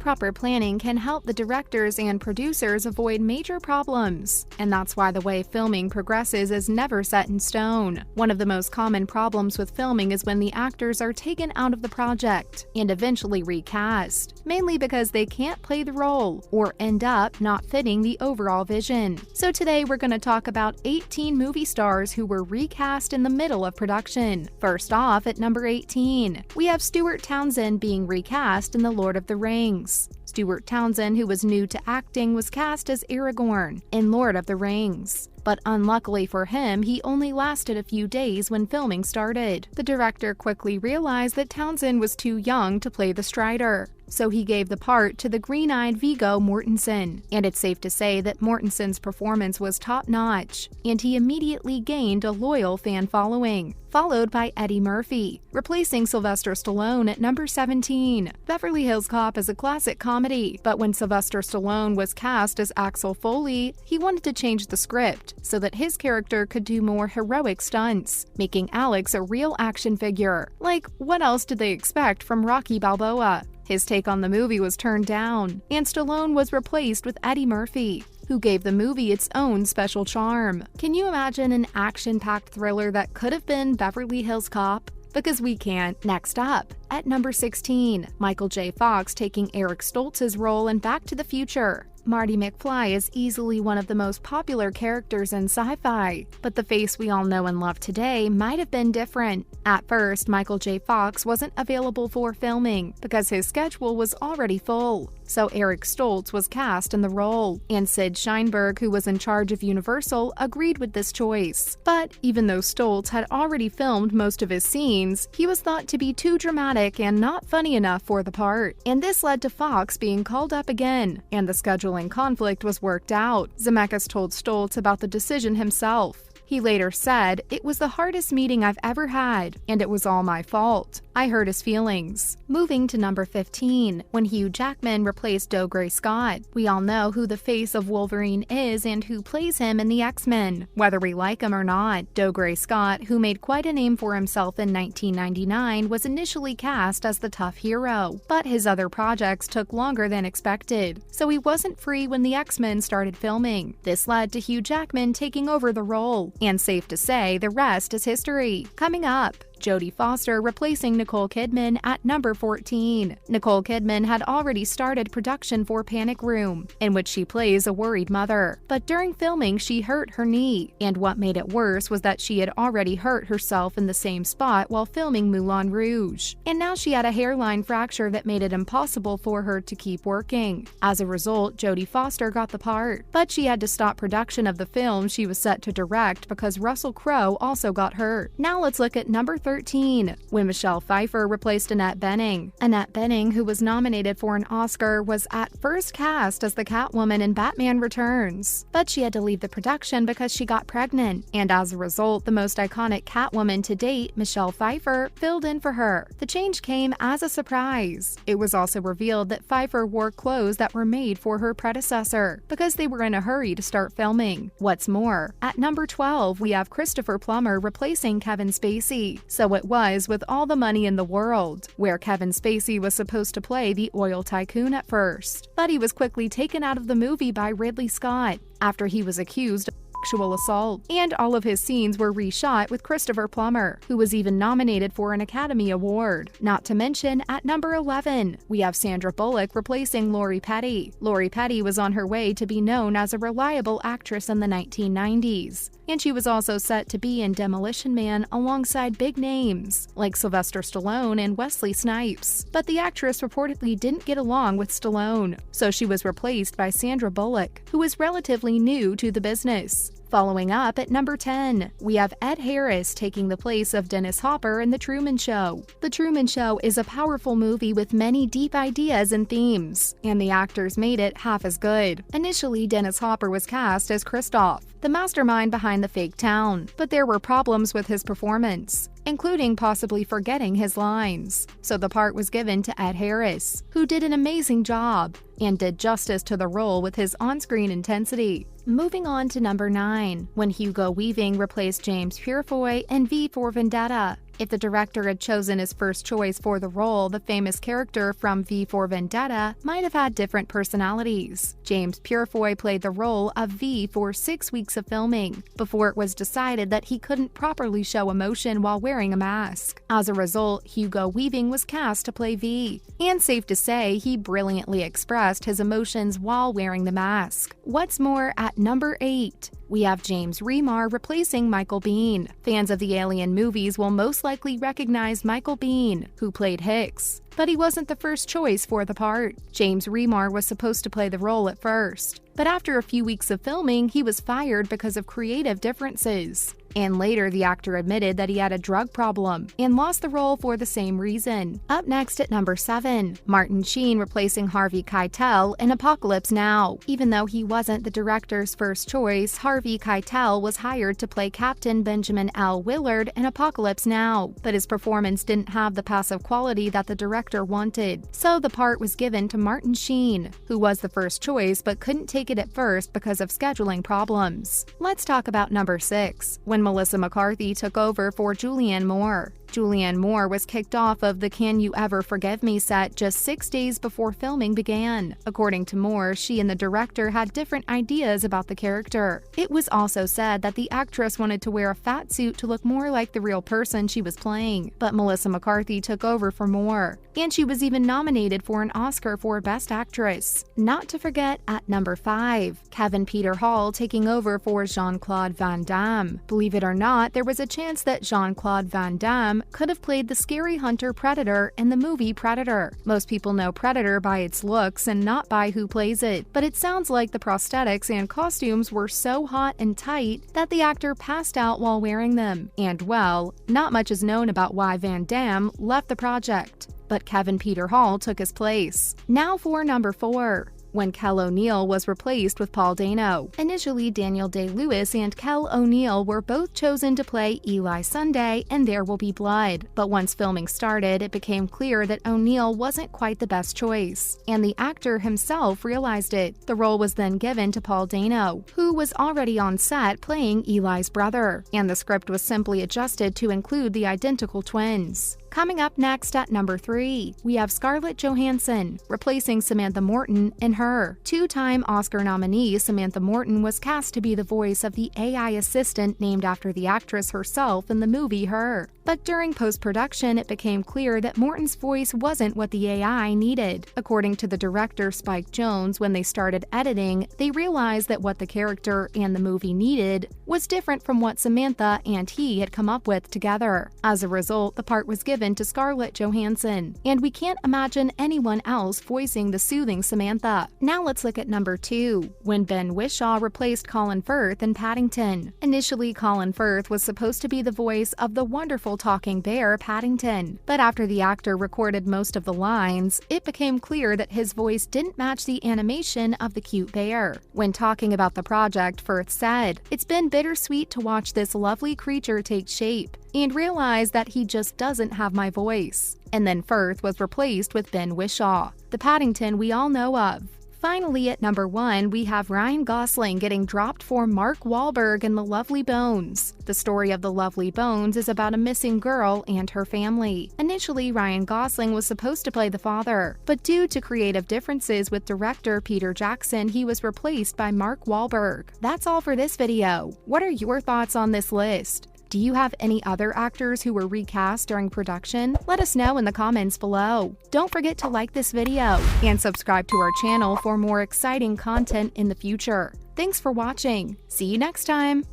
Proper planning can help the directors and producers avoid major problems, and that's why the way filming progresses is never set in stone. One of the most common problems with filming is when the actors are taken out of the project and eventually recast, mainly because they can't play the role or end up not fitting the overall vision. So today we're going to talk about 18 movie stars who were recast in the middle of production. First off, at number 18, we have Stuart Townsend being recast in The Lord of the Rings. Stuart Townsend, who was new to acting, was cast as Aragorn in Lord of the Rings. But unluckily for him, he only lasted a few days when filming started. The director quickly realized that Townsend was too young to play the Strider, so he gave the part to the green-eyed Viggo Mortensen. And it's safe to say that Mortensen's performance was top-notch, and he immediately gained a loyal fan following, followed by Eddie Murphy, replacing Sylvester Stallone at number 17. Beverly Hills Cop is a classic comedy, but when Sylvester Stallone was cast as Axel Foley, he wanted to change the script so that his character could do more heroic stunts, making Alex a real action figure. Like, what else did they expect from Rocky Balboa? His take on the movie was turned down, and Stallone was replaced with Eddie Murphy, who gave the movie its own special charm. Can you imagine an action-packed thriller that could have been Beverly Hills Cop? Because we can't. Next up, at number 16, Michael J. Fox taking Eric Stoltz's role in Back to the Future. Marty McFly is easily one of the most popular characters in sci-fi, but the face we all know and love today might have been different. At first, Michael J. Fox wasn't available for filming because his schedule was already full, so Eric Stoltz was cast in the role, and Sid Sheinberg, who was in charge of Universal, agreed with this choice. But even though Stoltz had already filmed most of his scenes, he was thought to be too dramatic and not funny enough for the part, and this led to Fox being called up again, and the scheduling conflict was worked out. Zemeckis told Stoltz about the decision himself. He later said, "It was the hardest meeting I've ever had, and it was all my fault. I hurt his feelings." Moving to number 15, when Hugh Jackman replaced Dougray Scott. We all know who the face of Wolverine is and who plays him in the X-Men, whether we like him or not. Dougray Scott, who made quite a name for himself in 1999, was initially cast as the tough hero, but his other projects took longer than expected, so he wasn't free when the X-Men started filming. This led to Hugh Jackman taking over the role. And safe to say, the rest is history. Coming up, Jodie Foster replacing Nicole Kidman at number 14. Nicole Kidman had already started production for Panic Room, in which she plays a worried mother. But during filming, she hurt her knee, and what made it worse was that she had already hurt herself in the same spot while filming Moulin Rouge. And now she had a hairline fracture that made it impossible for her to keep working. As a result, Jodie Foster got the part, but she had to stop production of the film she was set to direct because Russell Crowe also got hurt. Now let's look at number 13, when Michelle Pfeiffer replaced Annette Bening. Annette Bening, who was nominated for an Oscar, was at first cast as the Catwoman in Batman Returns, but she had to leave the production because she got pregnant, and as a result, the most iconic Catwoman to date, Michelle Pfeiffer, filled in for her. The change came as a surprise. It was also revealed that Pfeiffer wore clothes that were made for her predecessor because they were in a hurry to start filming. What's more, at number 12, we have Christopher Plummer replacing Kevin Spacey. So it was with All the Money in the World, where Kevin Spacey was supposed to play the oil tycoon at first, but he was quickly taken out of the movie by Ridley Scott after he was accused of sexual assault, and all of his scenes were reshot with Christopher Plummer, who was even nominated for an Academy Award. Not to mention, at number 11, we have Sandra Bullock replacing Lori Petty. Lori Petty was on her way to be known as a reliable actress in the 1990s, and she was also set to be in Demolition Man alongside big names like Sylvester Stallone and Wesley Snipes. But the actress reportedly didn't get along with Stallone, so she was replaced by Sandra Bullock, who is relatively new to the business. Following up at number 10, we have Ed Harris taking the place of Dennis Hopper in The Truman Show. The Truman Show is a powerful movie with many deep ideas and themes, and the actors made it half as good. Initially, Dennis Hopper was cast as Kristoff, the mastermind behind the fake town, but there were problems with his performance, including possibly forgetting his lines. So the part was given to Ed Harris, who did an amazing job and did justice to the role with his on-screen intensity. Moving on to number 9, when Hugo Weaving replaced James Purefoy in V for Vendetta. If the director had chosen his first choice for the role, the famous character from V for Vendetta might have had different personalities. James Purefoy played the role of V for 6 weeks of filming, before it was decided that he couldn't properly show emotion while wearing a mask. As a result, Hugo Weaving was cast to play V, and safe to say, he brilliantly expressed his emotions while wearing the mask. What's more, at number 8, we have James Remar replacing Michael Biehn. Fans of the Alien movies will most likely recognize Michael Biehn, who played Hicks, but he wasn't the first choice for the part. James Remar was supposed to play the role at first, but after a few weeks of filming, he was fired because of creative differences. And later, the actor admitted that he had a drug problem and lost the role for the same reason. Up next at number 7, Martin Sheen replacing Harvey Keitel in Apocalypse Now. Even though he wasn't the director's first choice, Harvey Keitel was hired to play Captain Benjamin L. Willard in Apocalypse Now, but his performance didn't have the passive quality that the director wanted, so the part was given to Martin Sheen, who was the first choice but couldn't take it at first because of scheduling problems. Let's talk about number 6, when Melissa McCarthy took over for Julianne Moore. Julianne Moore was kicked off of the Can You Ever Forgive Me set just 6 days before filming began. According to Moore, she and the director had different ideas about the character. It was also said that the actress wanted to wear a fat suit to look more like the real person she was playing, but Melissa McCarthy took over for Moore, and she was even nominated for an Oscar for Best Actress. Not to forget, at number 5, Kevin Peter Hall taking over for Jean-Claude Van Damme. Believe it or not, there was a chance that Jean-Claude Van Damme could have played the scary hunter Predator in the movie Predator. Most people know Predator by its looks and not by who plays it, but it sounds like the prosthetics and costumes were so hot and tight that the actor passed out while wearing them. And well, not much is known about why Van Damme left the project, but Kevin Peter Hall took his place. Now for number 4, when Kel O'Neill was replaced with Paul Dano. Initially, Daniel Day-Lewis and Kel O'Neill were both chosen to play Eli Sunday in There Will Be Blood, but once filming started, it became clear that O'Neill wasn't quite the best choice, and the actor himself realized it. The role was then given to Paul Dano, who was already on set playing Eli's brother, and the script was simply adjusted to include the identical twins. Coming up next at number 3, we have Scarlett Johansson replacing Samantha Morton in Her. Two-time Oscar nominee Samantha Morton was cast to be the voice of the AI assistant named after the actress herself in the movie Her. But during post-production, it became clear that Morton's voice wasn't what the AI needed. According to the director Spike Jonze, when they started editing, they realized that what the character and the movie needed was different from what Samantha and he had come up with together. As a result, the part was given to Scarlett Johansson, and we can't imagine anyone else voicing the soothing Samantha. Now let's look at number 2, when Ben Whishaw replaced Colin Firth in Paddington. Initially, Colin Firth was supposed to be the voice of the wonderful talking bear Paddington, but after the actor recorded most of the lines, it became clear that his voice didn't match the animation of the cute bear. When talking about the project, Firth said, "It's been bittersweet to watch this lovely creature take shape and realize that he just doesn't have my voice." And then Firth was replaced with Ben Whishaw, the Paddington we all know of. Finally, at number 1, we have Ryan Gosling getting dropped for Mark Wahlberg in The Lovely Bones. The story of The Lovely Bones is about a missing girl and her family. Initially, Ryan Gosling was supposed to play the father, but due to creative differences with director Peter Jackson, he was replaced by Mark Wahlberg. That's all for this video. What are your thoughts on this list? Do you have any other actors who were recast during production? Let us know in the comments below. Don't forget to like this video and subscribe to our channel for more exciting content in the future. Thanks for watching. See you next time.